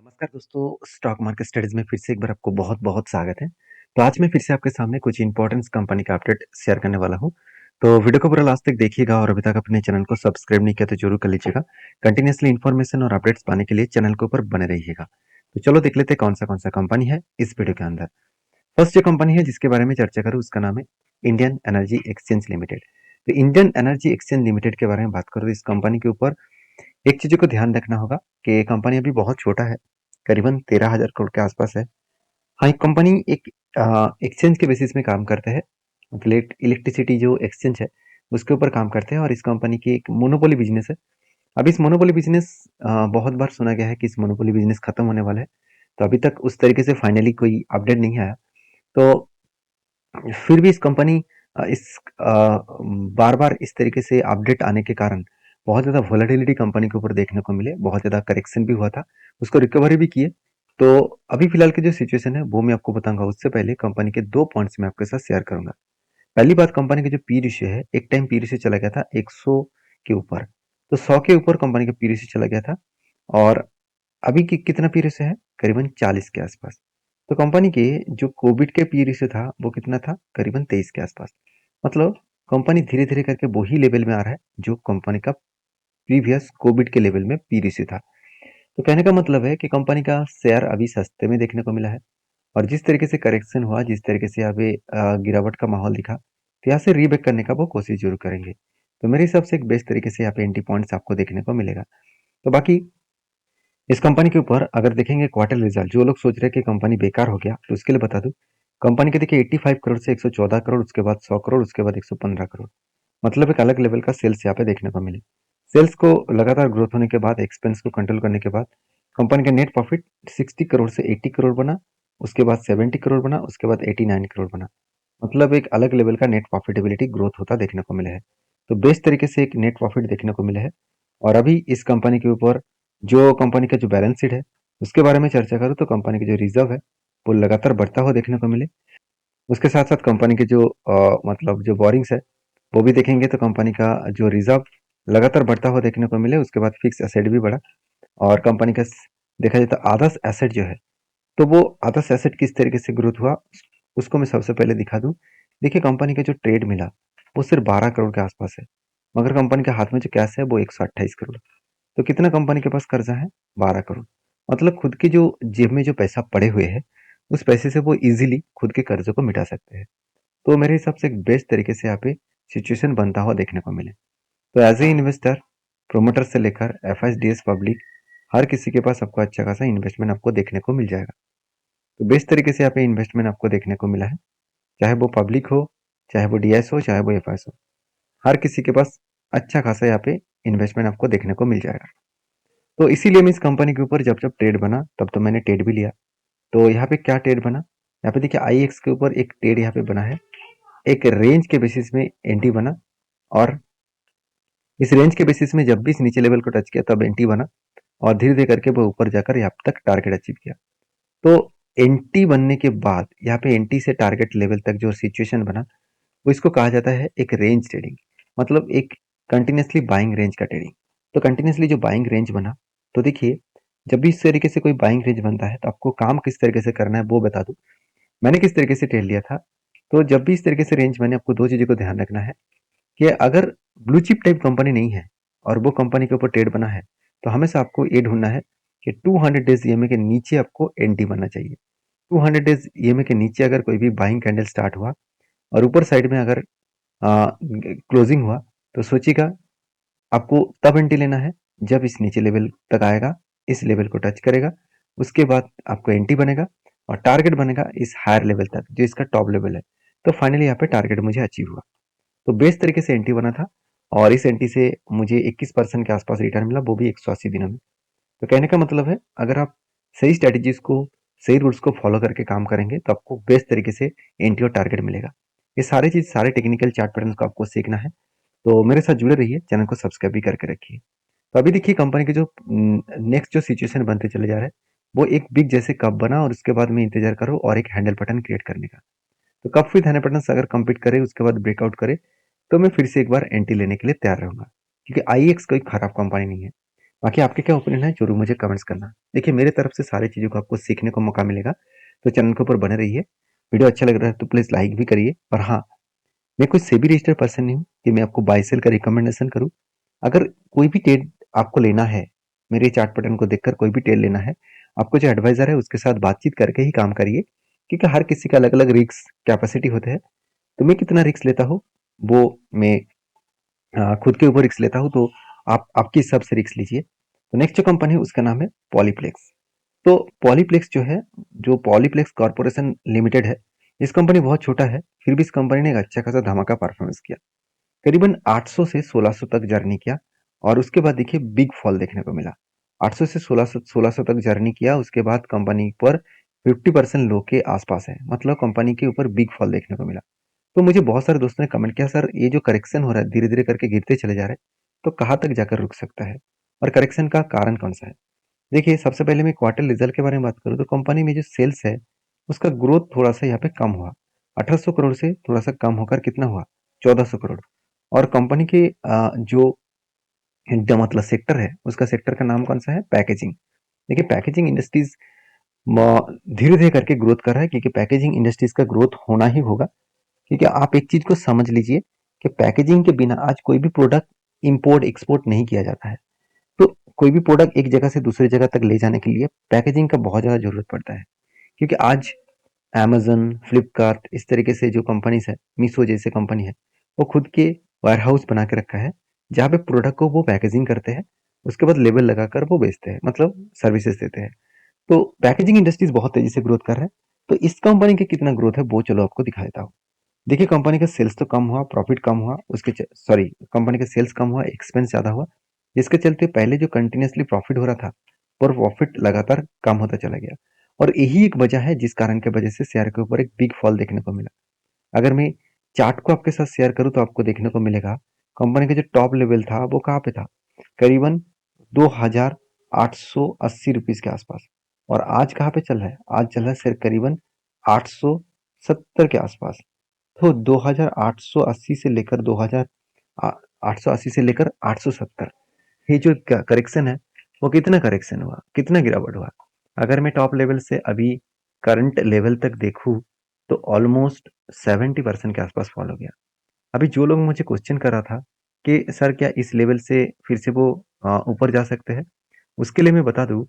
नमस्कार दोस्तों, stock market studies में फिर से एक बार आपको बहुत-बहुत स्वागत है। तो आज मैं फिर से आपके सामने कुछ इंपॉर्टेंट कंपनी का अपडेट शेयर करने वाला हूँ। तो वीडियो को पूरा लास्ट तक देखिएगा और अभी तक अपने चैनल को सब्सक्राइब नहीं किया तो जरूर कर लीजिएगा। कंटिन्यूअसली इन्फॉर्मेशन और अपडेट्स पाने के लिए चैनल के ऊपर बने रहिएगा। तो चलो देख लेते हैं कौन सा कंपनी है इस वीडियो के अंदर। फर्स्ट जो कंपनी है जिसके बारे में चर्चा करूँ उसका नाम है इंडियन एनर्जी एक्सचेंज लिमिटेड। तो इंडियन एनर्जी एक्सचेंज लिमिटेड के बारे में बात करूँ तो इस कंपनी के ऊपर एक चीज़ को ध्यान रखना होगा कि कंपनी अभी बहुत छोटा है, करीबन 13,000 करोड़ के आसपास है। हाँ, एक कंपनी एक एक्सचेंज के बेसिस में काम करते हैं, मतलब इलेक्ट्रिसिटी जो एक्सचेंज है, उसके ऊपर काम करते हैं और इस कंपनी की एक मोनोपोली बिजनेस है। अब इस मोनोपोली बिजनेस बहुत बार सुना गया है कि इस मोनोपोली बिजनेस खत्म होने वाला है, तो अभी तक उस तरीके से फाइनली कोई अपडेट नहीं आया। तो फिर भी इस कंपनी इस बार-बार इस तरीके से अपडेट आने के कारण बहुत ज़्यादा वोलेटिलिटी कंपनी के ऊपर देखने को मिले, बहुत ज़्यादा करेक्शन भी हुआ था, उसको रिकवरी भी किए। तो अभी फिलहाल की जो सिचुएशन है वो मैं आपको बताऊँगा, उससे पहले कंपनी के 2 पॉइंट्स मैं आपके साथ शेयर करूँगा। पहली बात, कंपनी का जो पी रेशियो है, एक टाइम पी रेशियो चला गया था 100 के ऊपर, तो 100 के ऊपर कंपनी का पी रेशियो चला गया था और अभी कितना पी रेशियो है? करीबन 40 के आसपास। तो कंपनी के जो कोविड के पी रेशियो था वो कितना था? करीबन 23 के आसपास। मतलब कंपनी धीरे-धीरे करके वही लेवल में आ रहा है जो कंपनी का प्रीवियस कोविड के लेवल में पी रेशियो था। तो कहने का मतलब है कि कंपनी का शेयर अभी सस्ते में देखने को मिला है और जिस तरीके से करेक्शन हुआ, जिस तरीके से यहाँ पे गिरावट का माहौल दिखा, तो यहाँ से रीबैक करने का वो कोशिश जरूर करेंगे। तो मेरे हिसाब से एक बेस्ट तरीके से यहाँ पे एंट्री पॉइंट्स आपको देखने को मिलेगा। तो बाकी इस कंपनी के ऊपर अगर देखेंगे क्वार्टर रिजल्ट, जो लोग सोच रहे हैं कि कंपनी बेकार हो गया, तो उसके लिए बता दूं, कंपनी के देखिए 85 करोड़ से 114 करोड़, उसके बाद 100 करोड़, उसके बाद 115 करोड़, मतलब एक अलग लेवल का सेल्स यहाँ पे देखने को मिले। सेल्स को लगातार ग्रोथ होने के बाद, एक्सपेंस को कंट्रोल करने के बाद कंपनी का नेट प्रॉफिट 60 करोड़ से 80 करोड़ बना, उसके बाद 70 करोड़ बना, उसके बाद 89 करोड़ बना। मतलब एक अलग लेवल का नेट प्रॉफिटेबिलिटी ग्रोथ होता देखने को मिला है। तो बेस्ट तरीके से एक नेट प्रॉफिट देखने को मिला है। और अभी इस कंपनी के ऊपर जो कंपनी का जो बैलेंस शीट है उसके बारे में चर्चा करूँ तो कंपनी की जो रिजर्व है वो लगातार बढ़ता हुआ देखने को मिले। उसके साथ साथ कंपनी के जो मतलब जो बोरिंग्स है वो भी देखेंगे तो कंपनी का जो रिजर्व लगातार बढ़ता हुआ देखने को मिले। उसके बाद फिक्स एसेट भी बढ़ा और कंपनी का देखा जाए तो आदर्श एसेट जो है, तो वो आदर्श एसेट किस तरीके से ग्रोथ हुआ उसको मैं सबसे पहले दिखा दूं। देखिए कंपनी का जो ट्रेड मिला वो सिर्फ 12 करोड़ के आसपास है, मगर कंपनी के हाथ में जो कैश है वो 128 करोड़। तो कितना कंपनी के पास कर्जा है? 12 करोड़। मतलब खुद की जो जेब में जो पैसा पड़े हुए है उस पैसे से वो इजीली खुद के कर्जे को मिटा सकते हैं। तो मेरे हिसाब से एक बेस्ट तरीके से यहाँ पे सिचुएशन बनता हुआ देखने को मिले। तो एज ए इन्वेस्टर, प्रोमोटर से लेकर एफ पब्लिक, हर किसी के पास आपको अच्छा खासा इन्वेस्टमेंट आपको देखने को मिल जाएगा। तो बेस्ट तरीके से यहाँ पे इन्वेस्टमेंट आपको देखने को मिला है, चाहे वो पब्लिक हो, चाहे वो डीएस हो, चाहे वो एफआईएस हो, हर किसी के पास अच्छा खासा यहाँ पे इन्वेस्टमेंट आपको देखने को मिल जाएगा। तो इसीलिए मैं इस कंपनी के ऊपर जब जब ट्रेड बना तब तो मैंने ट्रेड भी लिया। तो यहाँ पे क्या ट्रेड बना, यहाँ पे देखिए आईएक्स के ऊपर एक ट्रेड यहाँ पे बना है, एक रेंज के बेसिस में एंटी बना और इस रेंज के बेसिस में जब भी इस नीचे लेवल को टच किया तब एंटी बना और धीरे धीरे करके वो ऊपर जाकर यहाँ तक टारगेट अचीव किया। तो एंटी बनने के बाद यहाँ पे एंटी से टारगेट लेवल तक जो सिचुएशन बना वो इसको कहा जाता है एक रेंज ट्रेडिंग, मतलब एक कंटिन्यूसली बाइंग रेंज का ट्रेडिंग। तो कंटिन्यूसली जो बाइंग रेंज बना, तो देखिए जब भी इस तरीके से कोई बाइंग रेंज बनता है तो आपको काम किस तरीके से करना है वो बता दूं। मैंने किस तरीके से ट्रेड लिया था। तो जब भी इस तरीके से रेंज बने आपको दो चीज़ों को ध्यान रखना है कि अगर ब्लू चिप टाइप कंपनी नहीं है और वो कंपनी के ऊपर ट्रेड बना है तो हमेशा आपको ये ढूंढना है कि 200 डेज ईएमए के नीचे आपको एंटी बनना चाहिए। 200 डेज ईएमए के नीचे अगर कोई भी बाइंग कैंडल स्टार्ट हुआ और ऊपर साइड में अगर क्लोजिंग हुआ तो सोचिएगा आपको तब एंट्री लेना है जब इस नीचे लेवल तक आएगा, इस लेवल को टच करेगा, उसके बाद आपको एंट्री बनेगा और टारगेट बनेगा इस हायर लेवल तक जो इसका टॉप लेवल है। तो फाइनली यहाँ पे टारगेट मुझे अचीव हुआ। तो बेस्ट तरीके से एंट्री बना था और इस एंट्री से मुझे 21% के आसपास रिटर्न मिला, वो भी 180 दिनों में। तो कहने का मतलब है अगर आप सही स्ट्रेटेजीज को, सही रूल्स को फॉलो करके काम करेंगे तो आपको बेस्ट तरीके से एंट्री और टारगेट मिलेगा। ये सारी चीज, सारे टेक्निकल चार्ट पैटर्न को आपको सीखना है तो मेरे साथ जुड़े रहिए, चैनल को सब्सक्राइब भी करके रखिए। तो अभी देखिए कंपनी के जो नेक्स्ट जो सिचुएशन बनते चले जा रहे हैं वो एक बिग जैसे कप बना और उसके बाद मैं इंतजार करूँ और एक हैंडल पैटर्न क्रिएट करने का। तो कप विद हैंडल पैटर्न अगर कंप्लीट करे उसके बाद ब्रेकआउट करे तो मैं फिर से एक बार एंट्री लेने के लिए तैयार रहूंगा, क्योंकि आईएक्स कोई खराब कंपनी नहीं है। बाकी आपके क्या ओपिनियन है ज़रूर मुझे कमेंट्स करना। देखिए मेरे तरफ से सारी चीज़ों को आपको सीखने को मौका मिलेगा, तो चैनल के ऊपर बने रहिए। वीडियो अच्छा लग रहा है तो प्लीज़ लाइक भी करिए। और हाँ, मैं कोई सेबी रजिस्टर्ड पर्सन नहीं हूँ कि मैं आपको बाय सेल का रिकमेंडेशन करूँ। अगर कोई भी ट्रेड आपको लेना है, मेरे चार्ट पैटर्न को देखकर कोई भी ट्रेड लेना है, आपको जो एडवाइज़र है उसके साथ बातचीत करके ही काम करिए, क्योंकि हर किसी का अलग-अलग रिस्क कैपेसिटी होते हैं। तो मैं कितना रिस्क लेता हूँ, वो मैं खुद के ऊपर रिस्क लेता हूँ, तो आप आपके हिसाब से रिस्क लीजिए। तो नेक्स्ट जो कंपनी है उसका नाम है पॉलीप्लेक्स। तो पॉलीप्लेक्स जो है, जो पॉलीप्लेक्स कॉर्पोरेशन लिमिटेड है, इस कंपनी बहुत छोटा है, फिर भी इस कंपनी ने एक अच्छा खासा धमाका परफॉर्मेंस किया। करीबन 800 से 1600 तक जर्नी किया और उसके बाद देखिए बिग फॉल देखने को मिला। 800 से 1600 तक जर्नी किया, उसके बाद कंपनी पर 50% लो के आसपास है, मतलब कंपनी के ऊपर बिग फॉल देखने को मिला। तो मुझे बहुत सारे दोस्तों ने कमेंट किया, सर ये जो करेक्शन हो रहा है धीरे धीरे करके गिरते चले जा रहे हैं, तो कहाँ तक जाकर रुक सकता है और करेक्शन का कारण कौन सा है। देखिए सबसे पहले मैं क्वार्टर रिजल्ट के बारे में बात करूँ तो कंपनी में जो सेल्स है उसका ग्रोथ थोड़ा सा यहाँ पे कम हुआ। 1800 करोड़ से थोड़ा सा कम होकर कितना हुआ, 1400 करोड़। और कंपनी के जो मतलब सेक्टर है, उसका सेक्टर का नाम कौन सा है, पैकेजिंग। देखिए पैकेजिंग इंडस्ट्रीज धीरे धीरे करके ग्रोथ कर रहा है, क्योंकि पैकेजिंग इंडस्ट्रीज का ग्रोथ होना ही होगा। क्योंकि आप एक चीज को समझ लीजिए कि पैकेजिंग के बिना आज कोई भी प्रोडक्ट इंपोर्ट एक्सपोर्ट नहीं किया जाता है। तो कोई भी प्रोडक्ट एक जगह से दूसरी जगह तक ले जाने के लिए पैकेजिंग का बहुत ज़्यादा ज़रूरत पड़ता है। क्योंकि आज अमेज़न, फ्लिपकार्ट इस तरीके से जो कंपनीज़ है, मीशो जैसे कंपनी है, वो खुद के वेयरहाउस बना के रखा है, जहाँ पे प्रोडक्ट को वो पैकेजिंग करते हैं, उसके बाद लेबल लगाकर वो बेचते हैं, मतलब सर्विसेज़ देते हैं। तो पैकेजिंग इंडस्ट्रीज़ बहुत तेज़ी से ग्रोथ कर रहा है। तो इस कंपनी का कितना ग्रोथ है, वो चलो आपको दिखा देता हूँ। देखिए कंपनी का सेल्स तो कम हुआ, प्रॉफिट कम हुआ, सॉरी, कंपनी का सेल्स कम हुआ, एक्सपेंस ज़्यादा हुआ, जिसके चलते पहले जो कंटिन्यूअसली प्रॉफिट हो रहा था, पर प्रॉफिट लगातार कम होता चला गया। और यही एक वजह है जिस कारण की वजह से शेयर के ऊपर एक बिग फॉल देखने को मिला। अगर मैं चार्ट को आपके साथ शेयर करूं तो आपको देखने को मिलेगा कंपनी का जो टॉप लेवल था वो कहाँ पे था, करीबन 2880 रुपीज के आसपास। और आज कहाँ पे चल रहा है, आज चल रहा है सिर्फ करीबन 870 के आसपास। तो 2880 से लेकर 880 से लेकर 870, ये जो करेक्शन है वो कितना करेक्शन हुआ, कितना गिरावट हुआ। अगर मैं टॉप लेवल से अभी करंट लेवल तक देखूं तो ऑलमोस्ट 70% के आसपास फॉल हो गया। अभी जो लोग मुझे क्वेश्चन कर रहा था कि सर क्या इस लेवल से फिर से वो ऊपर जा सकते हैं, उसके लिए मैं बता दूं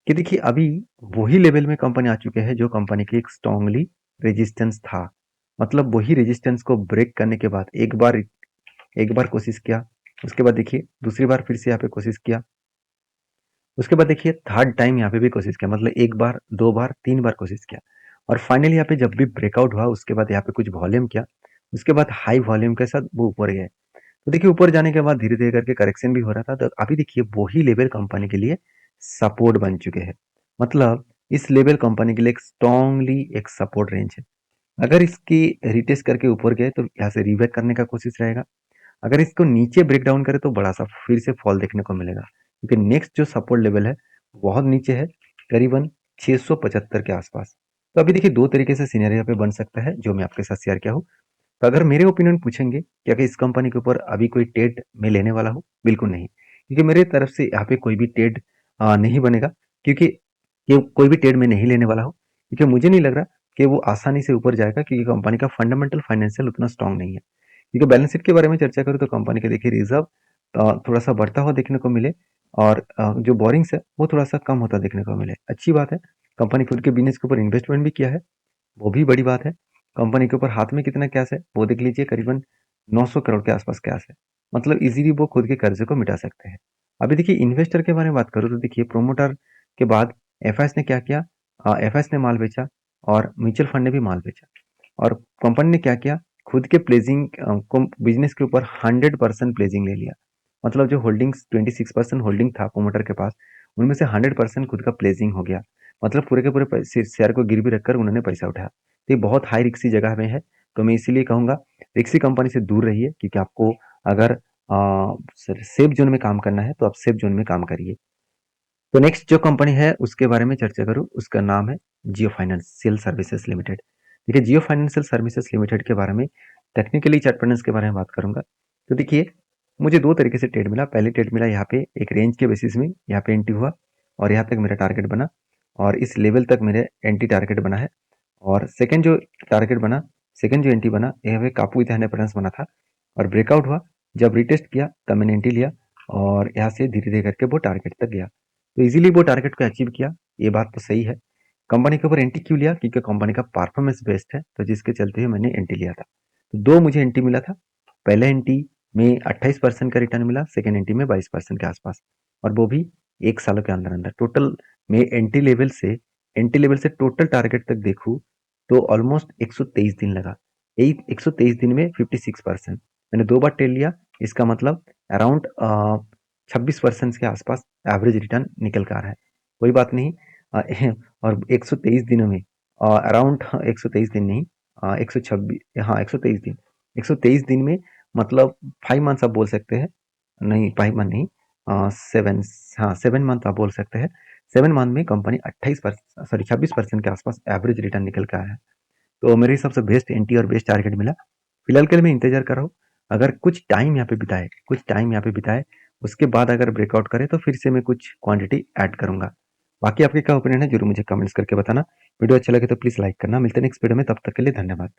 कि देखिए अभी वही लेवल में कंपनी आ चुके हैं जो कंपनी की एक स्ट्रांगली रेजिस्टेंस था। मतलब वही रेजिस्टेंस को ब्रेक करने के बाद एक बार कोशिश किया, उसके बाद देखिए दूसरी बार फिर से यहाँ पे कोशिश किया, उसके बाद देखिए थर्ड टाइम यहाँ पे भी कोशिश किया, मतलब एक बार, दो बार, तीन बार कोशिश किया। और फाइनली यहाँ पे जब भी ब्रेकआउट हुआ उसके बाद यहाँ पे कुछ वॉल्यूम किया, उसके बाद हाई वॉल्यूम के साथ वो ऊपर गए। तो देखिए ऊपर जाने के बाद धीरे धीरे करके करेक्शन भी हो रहा था, तो अभी देखिए वही लेवल कंपनी के लिए सपोर्ट बन चुके हैं। मतलब इस लेवल कंपनी के लिए एक स्ट्रॉन्गली एक सपोर्ट रेंज है। अगर इसकी रिटेस्ट करके ऊपर गए तो यहाँ से रिबैक करने का कोशिश रहेगा। अगर इसको नीचे ब्रेक डाउन करे तो बड़ा सा फिर से फॉल देखने को मिलेगा, क्योंकि नेक्स्ट जो सपोर्ट लेवल है बहुत नीचे है, करीबन 675 के आसपास। तो अभी देखिए दो तरीके से सिनेरियो पे बन सकता है जो मैं आपके साथ शेयर किया हूँ। तो अगर मेरे ओपिनियन पूछेंगे कि अगर इस कंपनी के ऊपर अभी कोई ट्रेड में लेने वाला हूँ, बिल्कुल नहीं, क्योंकि मेरे तरफ से यहाँ पे कोई भी ट्रेड नहीं बनेगा। क्योंकि ये कोई भी ट्रेड में नहीं लेने वाला हूँ, क्योंकि मुझे नहीं लग रहा कि वो आसानी से ऊपर जाएगा, क्योंकि कंपनी का फंडामेंटल फाइनेंशियल उतना स्ट्रांग नहीं है। क्योंकि बैलेंस शीट के बारे में चर्चा करूँ तो कंपनी के देखिए रिजर्व थोड़ा सा बढ़ता हुआ देखने को मिले, और जो बोरिंग्स है वो थोड़ा सा कम होता देखने को मिले, अच्छी बात है। कंपनी खुद के बिजनेस के ऊपर इन्वेस्टमेंट भी किया है, वो भी बड़ी बात है। कंपनी के ऊपर हाथ में कितना कैश है वो देख लीजिए, करीबन 900 करोड़ के आसपास कैश है। मतलब इजीली वो खुद के कर्जे को मिटा सकते हैं। अभी देखिए इन्वेस्टर के बारे में बात करूँ तो देखिए प्रोमोटर के बाद एफआईएस ने क्या किया, एफआईएस ने माल बेचा और म्यूचुअल फंड ने भी माल बेचा। और कंपनी ने क्या किया, खुद के प्लेजिंग को बिजनेस के ऊपर 100% प्लेजिंग ले लिया। मतलब जो होल्डिंग्स 26% होल्डिंग था प्रोमोटर के पास, उनमें से 100% खुद का प्लेजिंग हो गया। मतलब पूरे के पूरे शेयर को गिरवी रखकर उन्होंने पैसा उठाया। तो ये बहुत हाई रिक्सी जगह में है। तो मैं इसीलिए कहूंगा रिक्सी कंपनी से दूर रहिए, क्योंकि आपको अगर सेफ जोन में काम करना है तो आप सेफ जोन में काम करिए। तो नेक्स्ट जो कंपनी है उसके बारे में चर्चा करूँ, उसका नाम है जियो फाइनेंशियल सर्विसेज लिमिटेड। देखिए जियो फाइनेंशियल सर्विसेज लिमिटेड के बारे में टेक्निकली चार्ट पैटर्न्स के बारे में बात करूंगा। तो देखिए मुझे 2 तरीके से ट्रेड मिला। पहले ट्रेड मिला यहाँ पे एक रेंज के बेसिस में, यहाँ पे एंट्री हुआ और यहाँ तक मेरा टारगेट बना और इस लेवल तक मेरे एंट्री टारगेट बना है। और सेकंड जो टारगेट बना, सेकंड जो एंट्री बना, यहाँ पे कापू इतना प्रेफरेंस बना था और ब्रेकआउट हुआ। जब रिटेस्ट किया तब मैंने एंट्री लिया और यहाँ से धीरे धीरे करके वो टारगेट तक गया। तो इजीली वो टारगेट को अचीव किया, ये बात तो सही है। कंपनी के ऊपर एंट्री क्यों लिया? क्योंकि कंपनी का परफॉर्मेंस बेस्ट है, तो जिसके चलते हुए मैंने एंट्री लिया था। तो 2 मुझे एंट्री मिला था। पहले एंट्री में 28% का रिटर्न मिला, सेकंड एंट्री में 22% के आसपास, और वो भी 1 सालों के अंदर अंदर। टोटल में एंट्री लेवल से टोटल टारगेट तक देखूँ तो ऑलमोस्ट 123 दिन लगा। 123 दिन में 56%। मैंने 2 बार ट्रेड लिया, इसका मतलब अराउंड 26% के आसपास एवरेज रिटर्न निकल कर आ रहा है। कोई बात नहीं। और 123 दिनों में अराउंड 123 दिन नहीं, 126, हाँ 123 दिन, 123 दिन में मतलब 5 मंथ्स आप बोल सकते हैं। नहीं 5 मंथ नहीं, 7, हाँ 7 मंथ आप बोल सकते हैं। 7 मंथ में कंपनी 26% के आसपास एवरेज रिटर्न निकल के आया है। तो मेरे हिसाब से बेस्ट एंट्री और बेस्ट टारगेट मिला। फिलहाल के लिए मैं इंतजार कर रहा हूँ। अगर कुछ टाइम यहाँ पे बिताए, उसके बाद अगर ब्रेकआउट करे तो फिर से मैं कुछ क्वांटिटी ऐड करूंगा। बाकी आपके क्या ओपिनियन है जरूर मुझे कमेंट्स करके बताना। वीडियो अच्छा लगे तो प्लीज लाइक करना। मिलते हैं नेक्स्ट वीडियो में, तब तक के लिए धन्यवाद।